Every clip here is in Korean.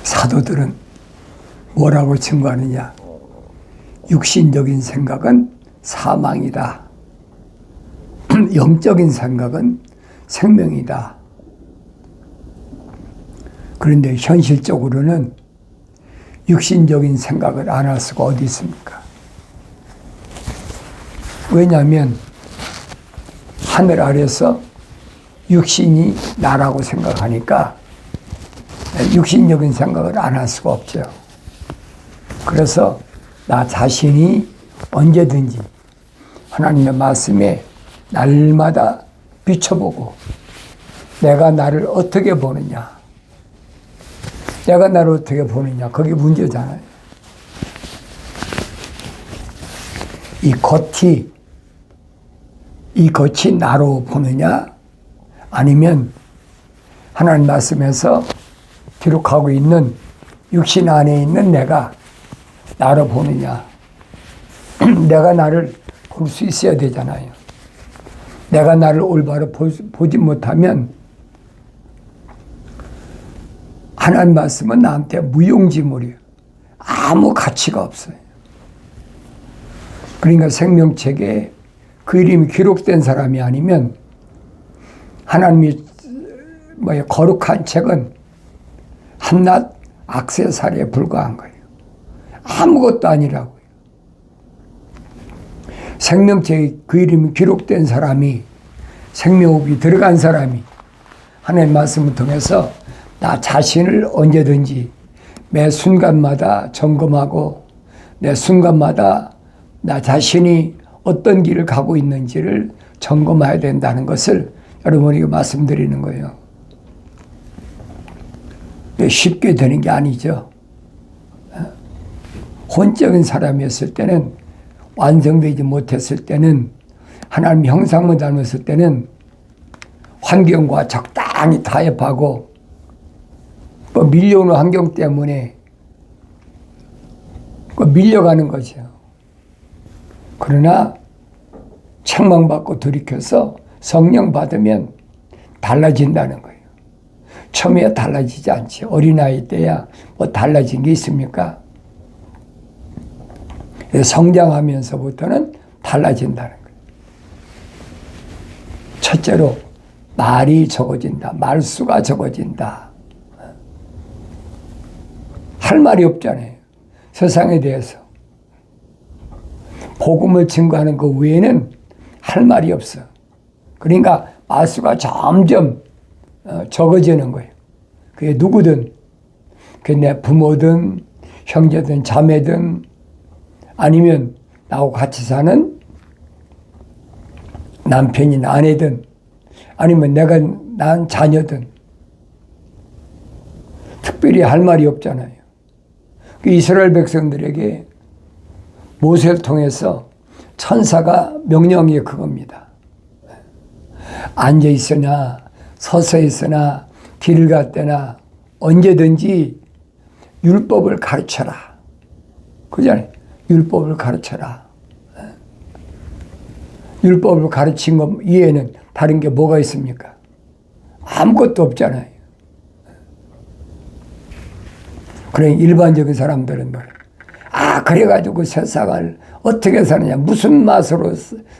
사도들은 뭐라고 증거하느냐? 육신적인 생각은 사망이다. 영적인 생각은 생명이다. 그런데 현실적으로는 육신적인 생각을 안 할 수가 어디 있습니까? 왜냐하면 하늘 아래서 육신이 나라고 생각하니까 육신적인 생각을 안 할 수가 없죠. 그래서 나 자신이 언제든지 하나님의 말씀에 날마다 비춰보고 내가 나를 어떻게 보느냐, 내가 나를 어떻게 보느냐, 그게 문제잖아요. 이 겉이 나로 보느냐, 아니면 하나님 말씀에서 기록하고 있는 육신 안에 있는 내가 나로 보느냐. 내가 나를 볼 수 있어야 되잖아요. 내가 나를 올바로 보지 못하면 하나님 말씀은 나한테 무용지물이에요. 아무 가치가 없어요. 그러니까 생명책에 그 이름이 기록된 사람이 아니면 하나님이 거룩한 책은 한낱 액세서리에 불과한 거예요. 아무것도 아니라고요. 생명책에 그 이름이 기록된 사람이, 생명호흡이 들어간 사람이 하나님의 말씀을 통해서 나 자신을 언제든지 매 순간마다 점검하고 내 순간마다 나 자신이 어떤 길을 가고 있는지를 점검해야 된다는 것을 여러분에게 말씀드리는 거예요. 쉽게 되는 게 아니죠. 혼적인 사람이었을 때는, 완성되지 못했을 때는, 하나님 형상만 닮았을 때는 환경과 적당히 타협하고 밀려오는 환경 때문에 밀려가는 거죠. 그러나 책망받고 돌이켜서 성령 받으면 달라진다는 거예요. 처음에 달라지지 않지. 어린아이 때야 뭐 달라진 게 있습니까? 성장하면서부터는 달라진다는 거예요. 첫째로 말이 적어진다. 말수가 적어진다. 할 말이 없잖아요. 세상에 대해서. 복음을 증거하는 그 외에는 할 말이 없어. 그러니까 말수가 점점 적어지는 거예요. 그게 누구든, 그게 내 부모든 형제든 자매든 아니면 나하고 같이 사는 남편이나 아내든 아니면 내가 낳은 자녀든 특별히 할 말이 없잖아요. 그 이스라엘 백성들에게 모세를 통해서 천사가 명령한 게 그겁니다. 앉아 있으나 서서 있으나 길을 갈 때나 언제든지 율법을 가르쳐라. 그잖아요. 율법을 가르쳐라. 율법을 가르친 것 이외에는 다른 게 뭐가 있습니까? 아무것도 없잖아요. 그래 일반적인 사람들은 그래가지고 세상을 어떻게 사느냐, 무슨 맛으로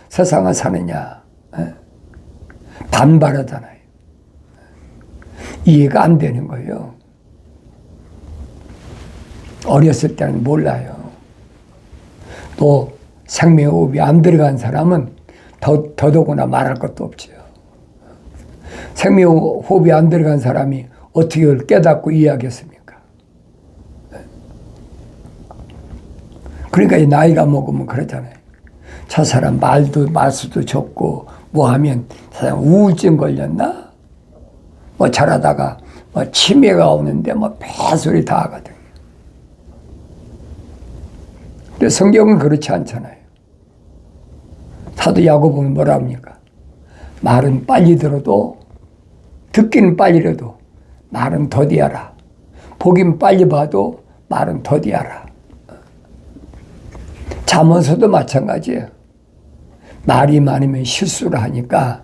세상을 사느냐 반발하잖아요. 이해가 안 되는 거예요. 어렸을 때는 몰라요. 또 생명호흡이 안 들어간 사람은 더더구나 말할 것도 없죠. 생명호흡이 안 들어간 사람이 어떻게 그걸 깨닫고 이해하겠습니까? 그러니까 나이가 먹으면 그러잖아요. 저 사람 말수도 적고 뭐 하면 저 사람 우울증 걸렸나? 뭐 잘하다가 뭐 치매가 오는데 뭐 배소리 다 하거든요. 근데 성경은 그렇지 않잖아요. 사도 야고보는 뭐라 합니까? 말은 빨리 들어도 듣기는 빨리 들어도 말은 더디하라. 보긴 빨리 봐도 말은 더디하라. 잠언서도 마찬가지예요. 말이 많으면 실수를 하니까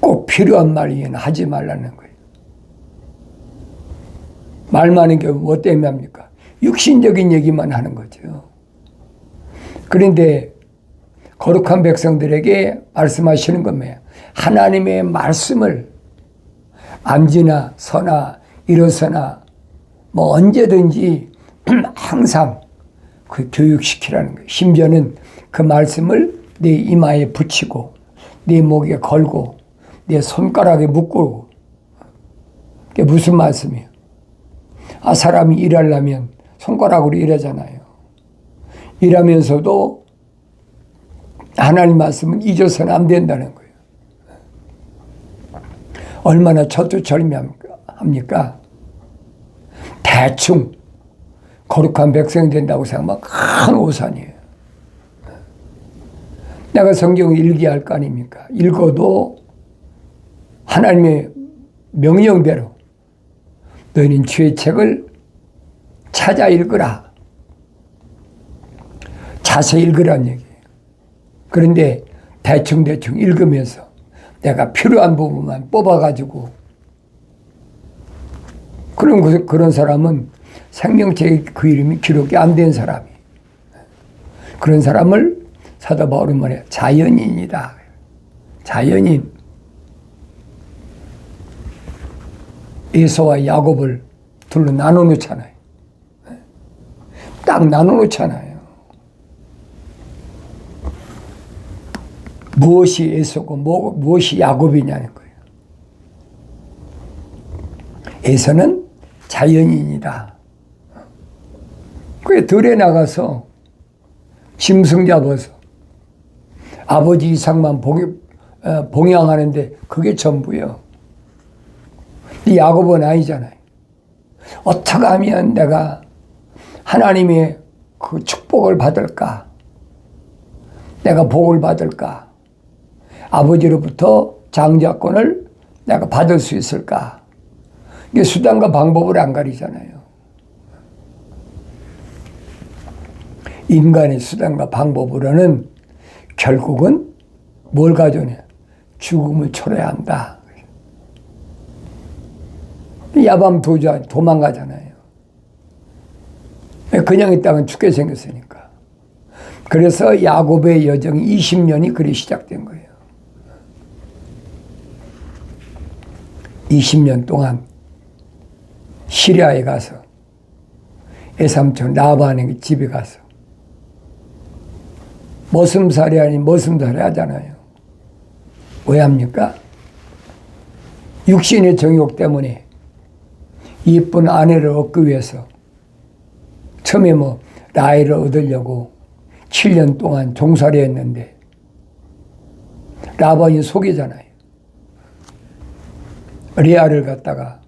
꼭 필요한 말이면 하지 말라는 거예요. 말 많은 게 뭐 때문에 합니까? 육신적인 얘기만 하는 거죠. 그런데 거룩한 백성들에게 말씀하시는 겁니다. 하나님의 말씀을 암지나 서나 일어서나 뭐 언제든지 항상 그 교육시키라는 거예요. 심지어는 그 말씀을 내 이마에 붙이고 내 목에 걸고 내 손가락에 묶고. 그게 무슨 말씀이에요? 사람이 일하려면 손가락으로 일하잖아요. 일하면서도 하나님 말씀은 잊어서는 안 된다는 거예요. 얼마나 처투철미합니까? 대충 거룩한 백성이 된다고 생각하면 큰 오산이에요. 내가 성경을 읽어야 할 거 아닙니까? 읽어도 하나님의 명령대로 너희는 주의 책을 찾아 읽으라. 자세히 읽으라는 얘기예요. 그런데 대충대충 읽으면서 내가 필요한 부분만 뽑아가지고 그런 사람은 생명책의 그 이름이 기록이 안 된 사람이에요. 그런 사람을 사도 바울은 말해요. 자연인이다. 자연인. 에서와 야곱을 둘로 나눠놓잖아요. 딱 나눠놓잖아요. 무엇이 에서고 무엇이 야곱이냐는 거예요. 에서는 자연인이다. 그게 들에 나가서 짐승 잡아서 아버지 이상만 봉양하는데 그게 전부예요. 야곱은 아니잖아요. 어떻게 하면 내가 하나님의 그 축복을 받을까? 내가 복을 받을까? 아버지로부터 장자권을 내가 받을 수 있을까? 이게 수단과 방법을 안 가리잖아요. 인간의 수단과 방법으로는 결국은 뭘 가져오냐? 죽음을 초래해야 한다. 야밤 도망가잖아요. 그냥 있다가 죽게 생겼으니까. 그래서 야곱의 여정이 20년이 그리 시작된 거예요. 20년 동안 시리아에 가서 애삼촌 라반의 집에 가서 머슴살이 아닌 머슴살이 하잖아요. 왜 합니까? 육신의 정욕 때문에 이쁜 아내를 얻기 위해서 처음에 라헬을 얻으려고 7년 동안 종살이 했는데 라반이 속이잖아요. 레아를 갖다가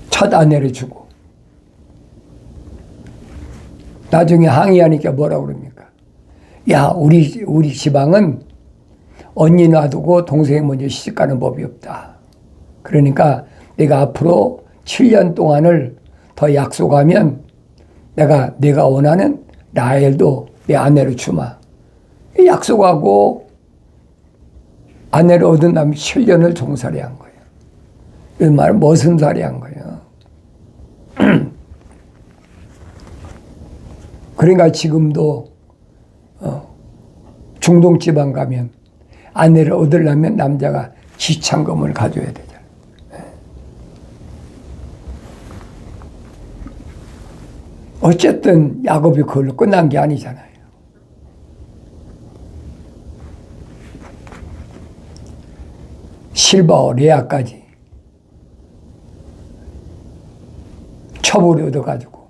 첫 아내를 주고 나중에 항의하니까 뭐라고 그럽니까? 야, 우리 지방은 언니 놔두고 동생이 먼저 시집가는 법이 없다. 그러니까 내가 앞으로 7년 동안을 더 약속하면 내가 원하는 라헬도 내 아내를 주마. 약속하고 아내를 얻은 다음에 7년을 종살이 한 거예요. 이 말은 머슴살이 한 거예요. 그러니까 지금도 중동 지방 가면 아내를 얻으려면 남자가 지참금을 가져야 되잖아요. 어쨌든 야곱이 그걸로 끝난 게 아니잖아요. 실바와 레아까지 첩을 얻어가지고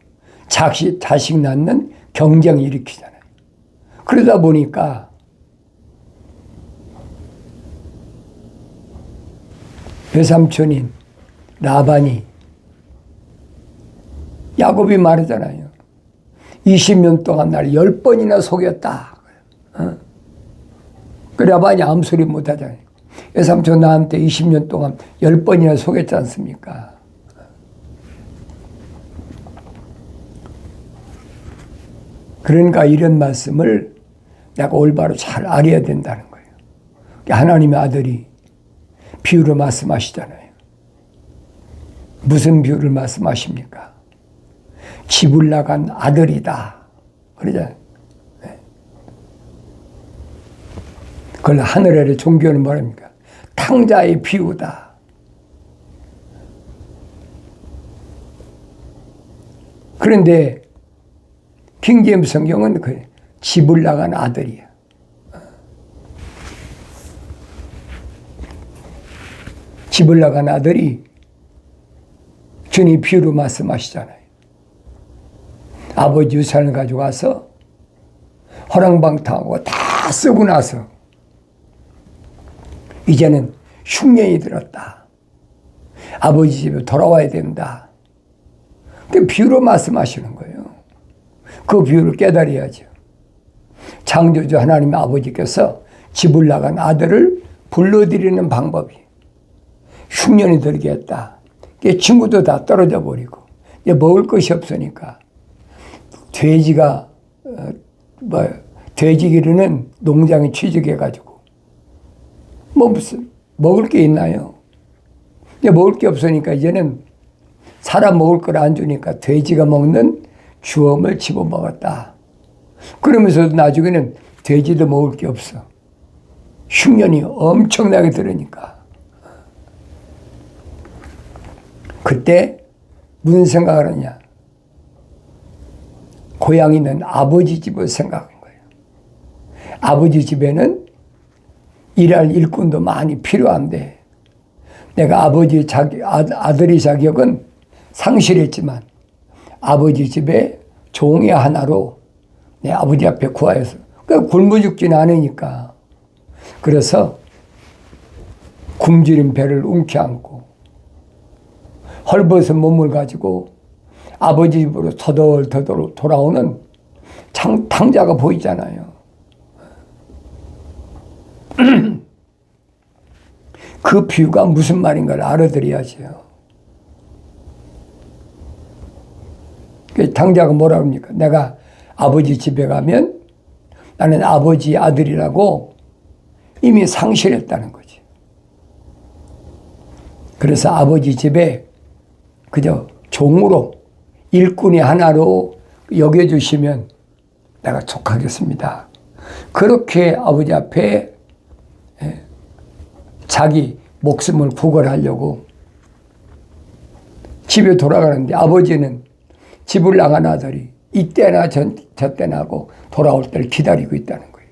자식 낳는 경쟁을 일으키잖아요. 그러다 보니까 외삼촌인 라반이 야곱이 말하잖아요. 20년 동안 날 10번이나 속였다. 그 라반이 아무 소리 못 하잖아요. 외삼촌 나한테 20년 동안 10번이나 속였지 않습니까? 그러니까 이런 말씀을 내가 올바로 잘 알아야 된다는 거예요. 하나님의 아들이 비유로 말씀하시잖아요. 무슨 비유를 말씀하십니까? 집을 나간 아들이다. 그러잖아요. 그걸 하늘의 종교는 뭐랍니까? 탕자의 비유다. 그런데 킹제임스 성경은 그 집을 나간 아들이야. 집을 나간 아들이 주님 비유로 말씀하시잖아요. 아버지 유산을 가져가서 호랑방탕하고 다 쓰고 나서 이제는 흉년이 들었다. 아버지 집에 돌아와야 된다. 그 비유로 말씀하시는 거예요. 그 비유를 깨달아야죠. 창조주 하나님의 아버지께서 집을 나간 아들을 불러들이는 방법이 흉년이 들게 했다. 친구도 다 떨어져 버리고 이제 먹을 것이 없으니까 돼지가 돼지 기르는 농장에 취직해가지고 무슨 먹을 게 있나요? 이제 먹을 게 없으니까 이제는 사람 먹을 걸 안 주니까 돼지가 먹는 주엄을 집어먹었다. 그러면서도 나중에는 돼지도 먹을 게 없어. 흉년이 엄청나게 들으니까. 그때 무슨 생각을 하냐? 고향이는 아버지 집을 생각한 거예요. 아버지 집에는 일할 일꾼도 많이 필요한데 내가 아버지 아들의 자격은 상실했지만 아버지 집에 종의 하나로 내 아버지 앞에 구하여서 굶어 죽지는 않으니까 그래서 굶주린 배를 움켜안고 헐벗은 몸을 가지고 아버지 집으로 터덜터덜 돌아오는 탕자가 보이잖아요. 그 비유가 무슨 말인가를 알아들어야지요. 탕자가 뭐라 합니까? 내가 아버지 집에 가면 나는 아버지 아들이라고 이미 상실했다는 거지. 그래서 아버지 집에 그저 종으로 일꾼이 하나로 여겨주시면 내가 족하겠습니다. 그렇게 아버지 앞에 자기 목숨을 구걸하려고 집에 돌아가는데 아버지는 집을 나간 아들이 이때나 저때나 하고 돌아올 때를 기다리고 있다는 거예요.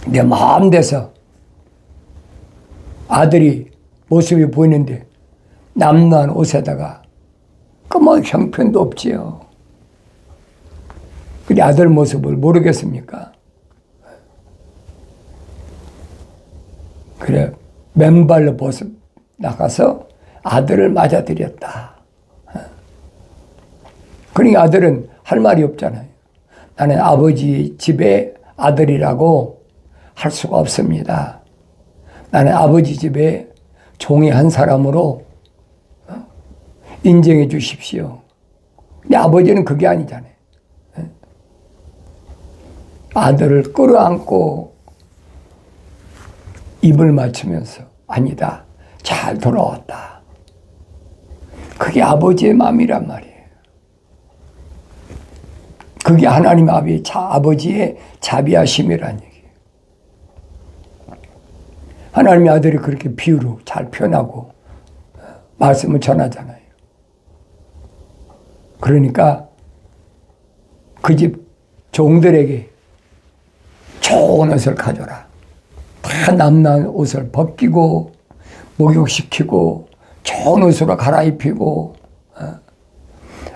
내 마음 돼서 아들이 모습이 보이는데 남루한 옷에다가 뭐 형편도 없지요. 그래 아들 모습을 모르겠습니까? 그래 맨발로 벗어 나가서 아들을 맞아들였다. 그러니까 아들은 할 말이 없잖아요. 나는 아버지 집의 아들이라고 할 수가 없습니다. 나는 아버지 집에 종의 한 사람으로 인정해 주십시오. 근데 아버지는 그게 아니잖아요. 아들을 끌어안고 입을 맞추면서 아니다. 잘 돌아왔다. 그게 아버지의 마음이란 말이에요. 그게 하나님 아버지의 자비하심이란 얘기예요. 하나님의 아들이 그렇게 비유로 잘 표현하고 말씀을 전하잖아요. 그러니까 그 집 종들에게 좋은 옷을 가져라. 다 남난 옷을 벗기고 목욕시키고 좋은 옷으로 갈아입히고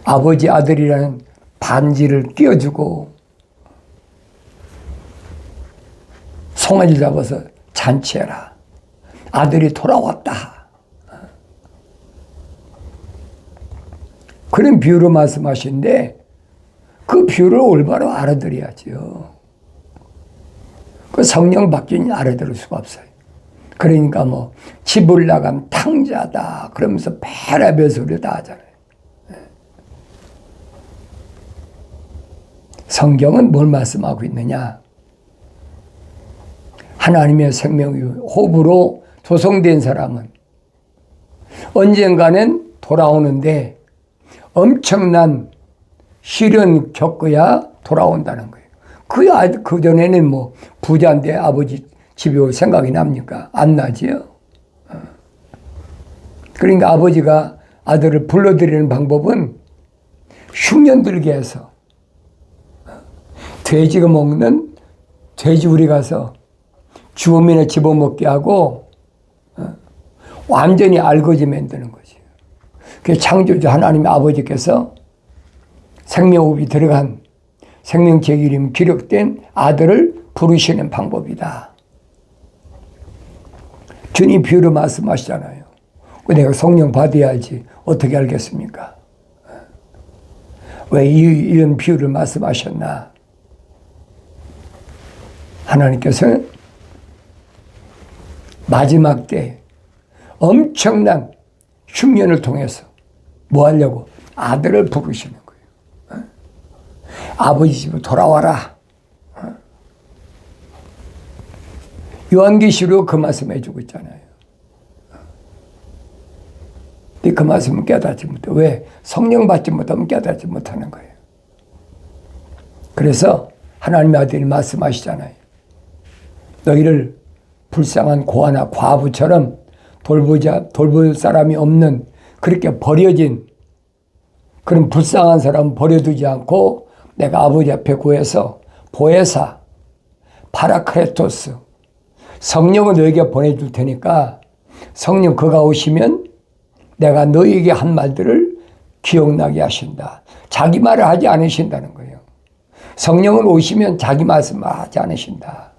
아버지 아들이라는 반지를 끼워주고 송아지 잡아서 잔치해라. 아들이 돌아왔다. 그런 비유로 말씀하시는데 그 비유를 올바로 알아들어야죠. 그 성령 밖에는 알아들을 수가 없어요. 그러니까 뭐 집을 나간 탕자다 그러면서 별의별 소리를 다 하잖아요. 성경은 뭘 말씀하고 있느냐? 하나님의 생명의 호흡으로 조성된 사람은 언젠가는 돌아오는데 엄청난 시련 겪어야 돌아온다는 거예요. 그 전에는 뭐 부자인데 아버지 집에 올 생각이 납니까? 안 나지요. 그러니까 아버지가 아들을 불러들이는 방법은 흉년 들게 해서 돼지가 먹는 돼지우리 가서 주어미나 집어먹게 하고 완전히 알거지 만드는 거지. 그 창조주 하나님의 아버지께서 생명호흡이 들어간 생명체 이름 기록된 아들을 부르시는 방법이다. 주님 비유로 말씀하시잖아요. 내가 성령 받아야지 어떻게 알겠습니까? 왜 이런 비유를 말씀하셨나? 하나님께서는 마지막 때 엄청난 흉년을 통해서 뭐 하려고? 아들을 부르시는 거예요. 아버지 집으로 돌아와라. 요한계시로 그 말씀 해주고 있잖아요. 근데 그 말씀은 깨닫지 못해. 왜? 성령 받지 못하면 깨닫지 못하는 거예요. 그래서 하나님의 아들이 말씀하시잖아요. 너희를 불쌍한 고아나 과부처럼 돌볼 사람이 없는 그렇게 버려진 그런 불쌍한 사람 버려두지 않고 내가 아버지 앞에 구해서 보혜사, 파라크레토스, 성령을 너에게 보내줄 테니까 성령 그가 오시면 내가 너에게 한 말들을 기억나게 하신다. 자기 말을 하지 않으신다는 거예요. 성령을 오시면 자기 말씀을 하지 않으신다.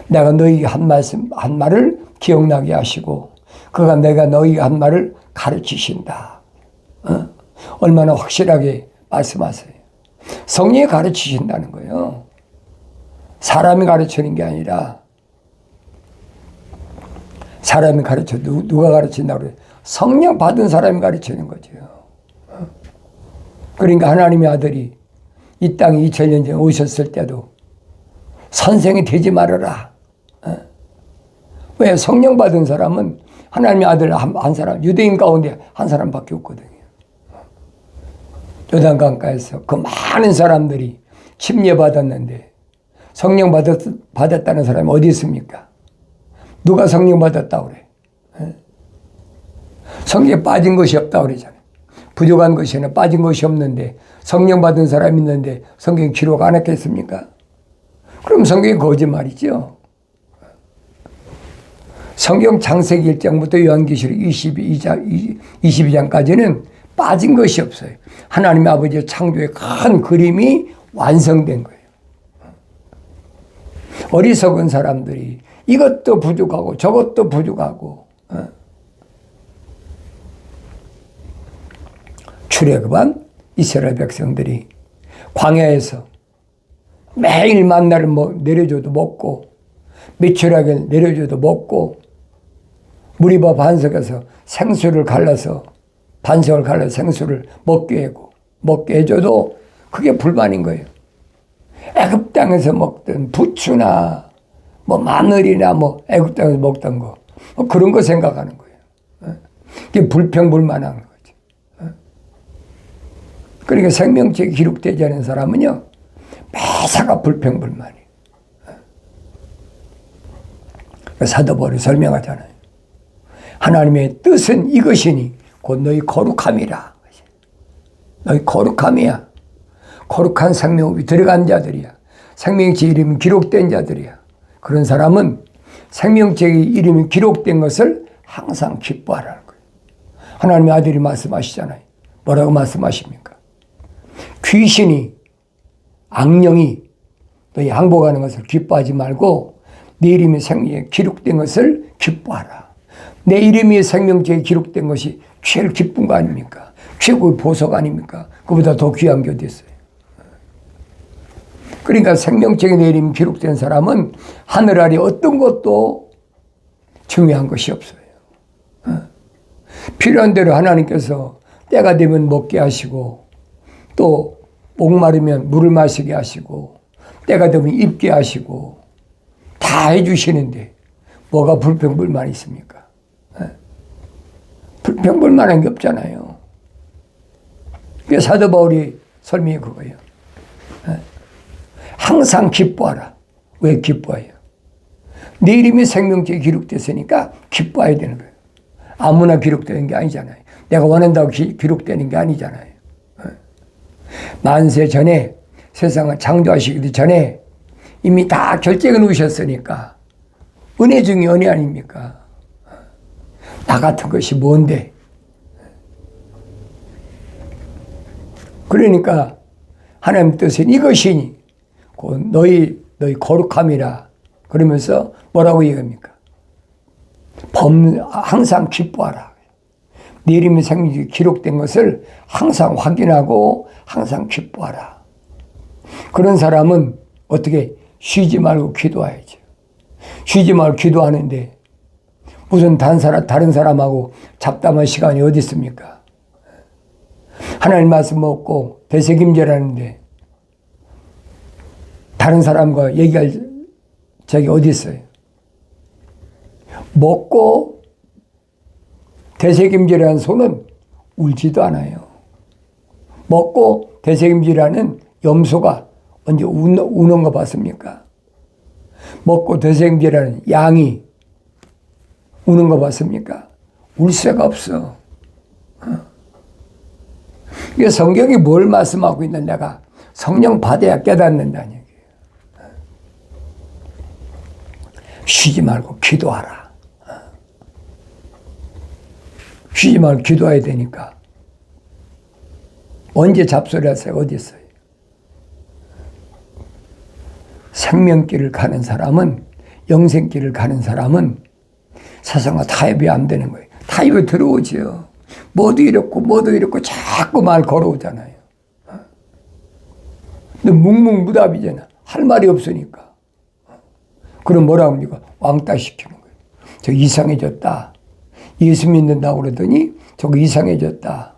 내가 너에게 한 말을 기억나게 하시고 그가 내가 너에게 한 말을 가르치신다. 얼마나 확실하게 말씀하세요. 성령이 가르치신다는 거예요. 사람이 가르치는 게 아니라 사람이 가르쳐 누가 가르친다고 그래요? 성령 받은 사람이 가르치는 거죠. 그러니까 하나님의 아들이 이 땅에 2000년 전에 오셨을 때도 선생이 되지 말아라. 왜? 성령 받은 사람은 하나님의 아들 한 사람, 유대인 가운데 한 사람밖에 없거든요. 요단강가에서 그 많은 사람들이 침례받았는데 성령 받았다는 사람이 어디 있습니까? 누가 성령 받았다고 그래? 성령에 빠진 것이 없다고 그러잖아요. 부족한 것이 아니라 빠진 것이 없는데 성령 받은 사람이 있는데 성경 기록 안 했겠습니까? 그럼 성경이 거짓말이죠. 성경 창세기 1장부터 요한계시록 22장까지는 빠진 것이 없어요. 하나님의 아버지의 창조의 큰 그림이 완성된 거예요. 어리석은 사람들이 이것도 부족하고 저것도 부족하고 출애굽한 이스라엘 백성들이 광야에서 매일 만나를 내려줘도 먹고 미추라기를 내려줘도 먹고 무리바 반석에서 생수를 갈라서 반석을 갈라서 생수를 먹게 해줘도 그게 불만인 거예요. 애굽 땅에서 먹던 부추나 마늘이나 애굽 땅에서 먹던 거 그런 거 생각하는 거예요. 그게 불평불만한 거죠. 그러니까 생명체에 기록되지 않은 사람은요 매사가 불평불만이에요. 사도 바울이 설명하잖아요. 하나님의 뜻은 이것이니 곧 너희 거룩함이라. 너희 거룩함이야. 거룩한 생명이 들어간 자들이야. 생명체 이름이 기록된 자들이야. 그런 사람은 생명체의 이름이 기록된 것을 항상 기뻐하라는 거예요. 하나님의 아들이 말씀하시잖아요. 뭐라고 말씀하십니까? 귀신이 악령이 너희 항복하는 것을 기뻐하지 말고 내 이름이 생명에 기록된 것을 기뻐하라. 내 이름이 생명체에 기록된 것이 제일 기쁜 거 아닙니까? 최고의 보석 아닙니까? 그보다 더 귀한 게 어디 있어요? 그러니까 생명체에 내 이름이 기록된 사람은 하늘 아래 어떤 것도 중요한 것이 없어요. 필요한 대로 하나님께서 때가 되면 먹게 하시고 또 목마르면 물을 마시게 하시고 때가 되면 입게 하시고 다 해주시는데 뭐가 불평불만 있습니까? 불평불만한 게 없잖아요. 그게 사도 바울이 설명이 그거예요. 항상 기뻐하라. 왜 기뻐해요? 네 이름이 생명책에 기록됐으니까 기뻐해야 되는 거예요. 아무나 기록되는 게 아니잖아요. 내가 원한다고 기록되는 게 아니잖아요. 만세 전에, 세상을 창조하시기도 전에 이미 다 결정해 놓으셨으니까 은혜 중에 은혜 아닙니까? 나 같은 것이 뭔데? 그러니까 하나님 뜻은 이것이니 너희 거룩함이라 그러면서 뭐라고 얘기합니까? 항상 기뻐하라. 네 이름이 생명책에 기록된 것을 항상 확인하고 항상 기뻐하라. 그런 사람은 어떻게 쉬지 말고 기도해야죠. 쉬지 말고 기도하는데 무슨 다른 사람하고 잡담할 시간이 어디 있습니까? 하나님 말씀 먹고 되새김질하는데 다른 사람과 얘기할 적이 어디 있어요? 먹고 되새김질하는 손은 울지도 않아요. 먹고 되새김질하는 염소가 언제 우는 거 봤습니까? 먹고 되새김질하는 양이 우는 거 봤습니까? 울 새가 없어. 이게 성경이 뭘 말씀하고 있는 내가 성령 받아야 깨닫는다는 얘기예요. 쉬지 말고 기도하라. 쉬지 말고 기도해야 되니까. 언제 잡소리 하세요? 어디 있어요? 생명길을 가는 사람은, 영생길을 가는 사람은 세상과 타협이 안 되는 거예요. 타협이 들어오지요. 뭐도 이렇고 자꾸 말 걸어오잖아요. 근데 묵묵무답이잖아. 할 말이 없으니까. 그럼 뭐라고 합니까? 왕따 시키는 거예요. 저 이상해졌다. 예수 믿는다고 그러더니 저거 이상해졌다.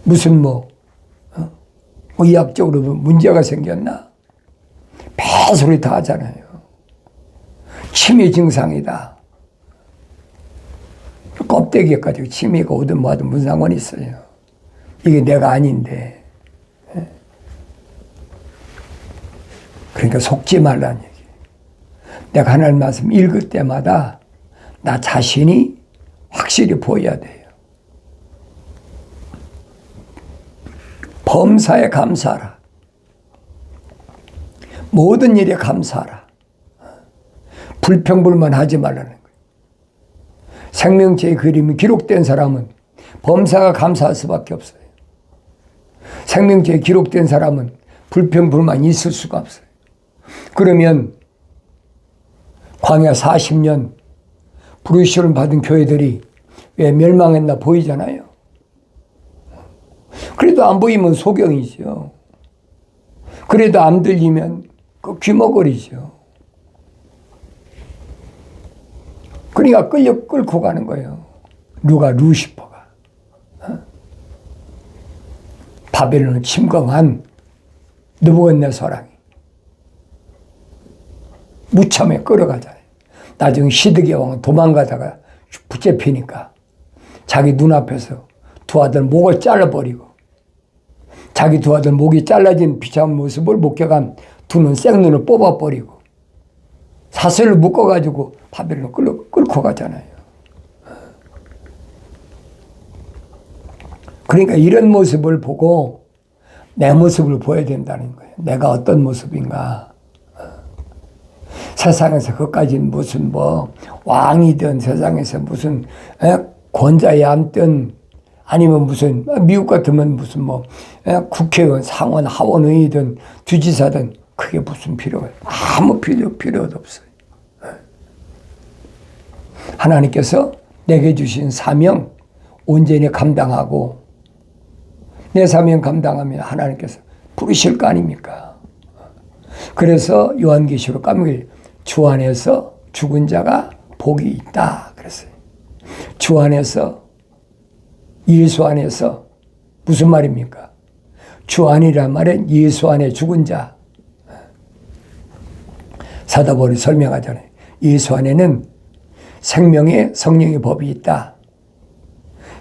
무슨 의학적으로 문제가 생겼나? 배소리 다 하잖아요. 치매 증상이다. 껍데기에 가지고 치매가 오든 뭐든 무슨 상관이 있어요. 이게 내가 아닌데. 그러니까 속지 말라는 얘기. 내가 하나님 말씀 읽을 때마다 나 자신이 확실히 보여야 돼요. 범사에 감사하라. 모든 일에 감사하라. 불평불만 하지 말라는 거예요. 생명체의 그림이 기록된 사람은 범사가 감사할 수밖에 없어요. 생명체에 기록된 사람은 불평불만이 있을 수가 없어요. 그러면 광야 40년 부르심을 받은 교회들이 왜 멸망했나 보이잖아요. 그래도 안 보이면 소경이죠. 그래도 안 들리면 그 귀머거리죠. 그러니까 끌고 가는 거예요. 루시퍼가. 바벨론을 침공한 느부갓네살이 무참에 끌어가잖아요. 나중에 시드기야 왕은 도망가다가 붙잡히니까 자기 눈앞에서 두 아들 목을 잘라버리고 자기 두 아들 목이 잘라진 비참한 모습을 목격한 두 눈 생눈을 뽑아버리고 사슬을 묶어가지고 바벨론을 끌고 가잖아요. 그러니까 이런 모습을 보고 내 모습을 보여야 된다는 거예요. 내가 어떤 모습인가. 세상에서 그까지는 무슨 왕이든 세상에서 무슨 권자에 앉든 아니면 무슨 미국 같으면 무슨 국회의원, 상원, 하원의이든 주지사든 그게 무슨 필요가 아무 필요도 없어요. 하나님께서 내게 주신 사명 온전히 감당하고 내 사명 감당하면 하나님께서 부르실 거 아닙니까? 그래서 요한계시록 가면 주 안에서 죽은 자가 복이 있다 그랬어요. 주 안에서 예수 안에서 무슨 말입니까? 주 안이란 말은 예수 안에 죽은 자. 사도 바울이 설명하잖아요. 예수 안에는 생명의 성령의 법이 있다.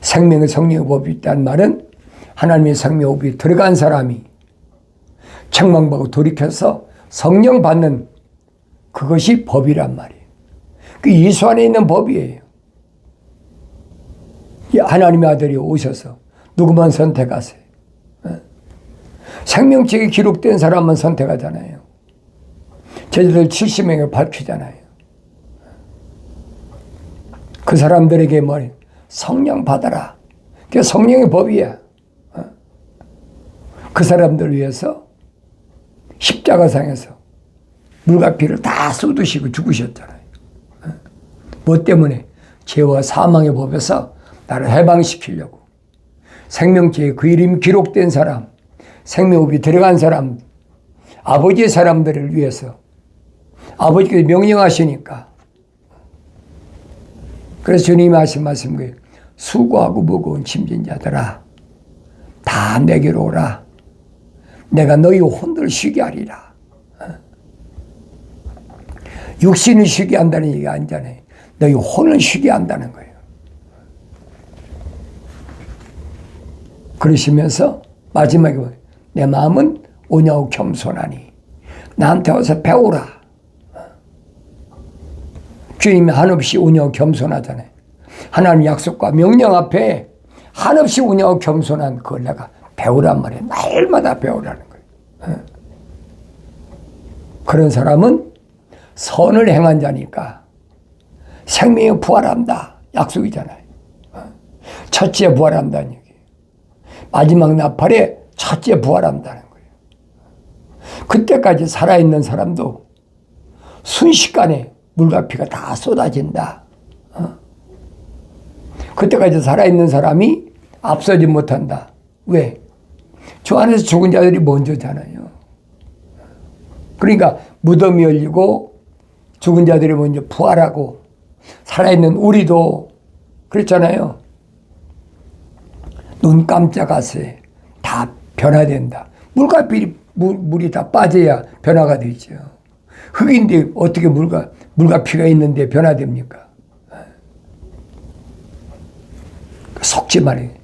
생명의 성령의 법이 있다는 말은 하나님의 생명의 법이 들어간 사람이 책망받고 돌이켜서 성령 받는 그것이 법이란 말이에요. 그 예수 안에 있는 법이에요. 하나님의 아들이 오셔서 누구만 선택하세요. 생명책에 기록된 사람만 선택하잖아요. 제자들 70명을 밝히잖아요. 그 사람들에게 뭐예요? 성령 받아라. 그게 성령의 법이야. 그 사람들 위해서 십자가상에서 물과 피를 다 쏟으시고 죽으셨잖아요. 뭐 때문에? 죄와 사망의 법에서 나를 해방시키려고. 생명책에 그 이름 기록된 사람, 생명법이 들어간 사람, 아버지의 사람들을 위해서 아버지께서 명령하시니까. 그래서 주님이 하신 말씀이 수고하고 무거운 짐진 자들아 다 내게로 오라. 내가 너희 혼을 쉬게 하리라. 육신을 쉬게 한다는 얘기가 아니잖아요. 너희 혼을 쉬게 한다는 거예요. 그러시면서 마지막에 내 마음은 온유하고 겸손하니 나한테 와서 배우라. 주님이 한없이 온유하고 겸손하잖아요. 하나님 약속과 명령 앞에 한없이 온유하고 겸손한 그걸 내가 배우란 말이에요. 날마다 배우라는 거예요. 그런 사람은 선을 행한 자니까 생명이 부활한다. 약속이잖아요. 첫째 부활한다는 얘기예요. 마지막 나팔에 첫째 부활한다는 거예요. 그때까지 살아있는 사람도 순식간에 물과 피가 다 쏟아진다. 그때까지 살아있는 사람이 앞서지 못한다. 왜? 저 안에서 죽은 자들이 먼저잖아요. 그러니까 무덤이 열리고 죽은 자들이 먼저 부활하고 살아있는 우리도 그렇잖아요. 눈 깜짝하세 다 변화된다. 물과 물이 다 빠져야 변화가 되죠. 흙인데 어떻게 물과 피가 있는데 변화됩니까? 속지 말이에요.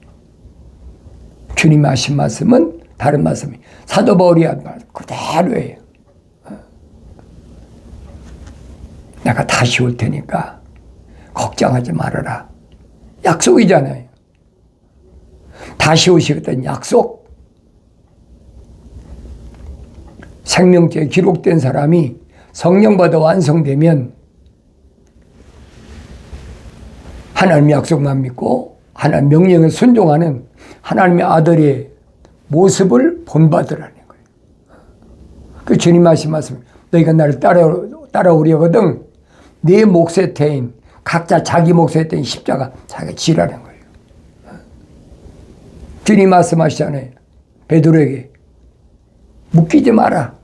주님이 하신 말씀은 다른 말씀이 사도 바울이 한 말 그대로예요. 내가 다시 올 테니까 걱정하지 말아라. 약속이잖아요. 다시 오시겠다는 약속. 생명책에 기록된 사람이 성령받아 완성되면 하나님의 약속만 믿고 하나님 명령에 순종하는 하나님의 아들의 모습을 본받으라는 거예요. 그 주님 하신 말씀, 너희가 나를 따라오려거든 네 몫의 태인 각자 자기 몫의 태인 십자가 자기가 지라는 거예요. 주님 말씀하시잖아요. 베드로에게 묶이지 마라.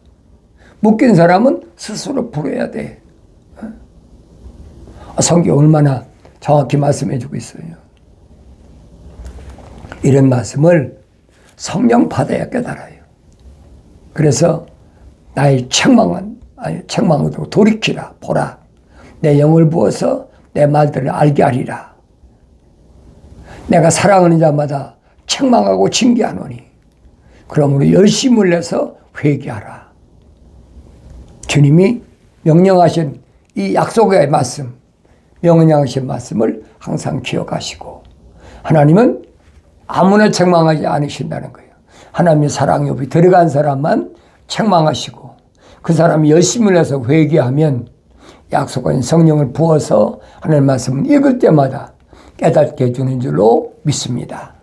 묶인 사람은 스스로 풀어야 돼. 성경 얼마나 정확히 말씀해 주고 있어요. 이런 말씀을 성령 받아야 깨달아요. 그래서 나의 책망을 돌이키라. 보라. 내 영을 부어서 내 말들을 알게 하리라. 내가 사랑하는 자마다 책망하고 징계하노니 그러므로 열심을 내서 회개하라. 주님이 명령하신 이 약속의 말씀, 명령하신 말씀을 항상 기억하시고 하나님은 아무나 책망하지 않으신다는 거예요. 하나님의 사랑의 법이 들어간 사람만 책망하시고 그 사람이 열심을 내서 회개하면 약속한 성령을 부어서 하나님의 말씀을 읽을 때마다 깨닫게 해주는 줄로 믿습니다.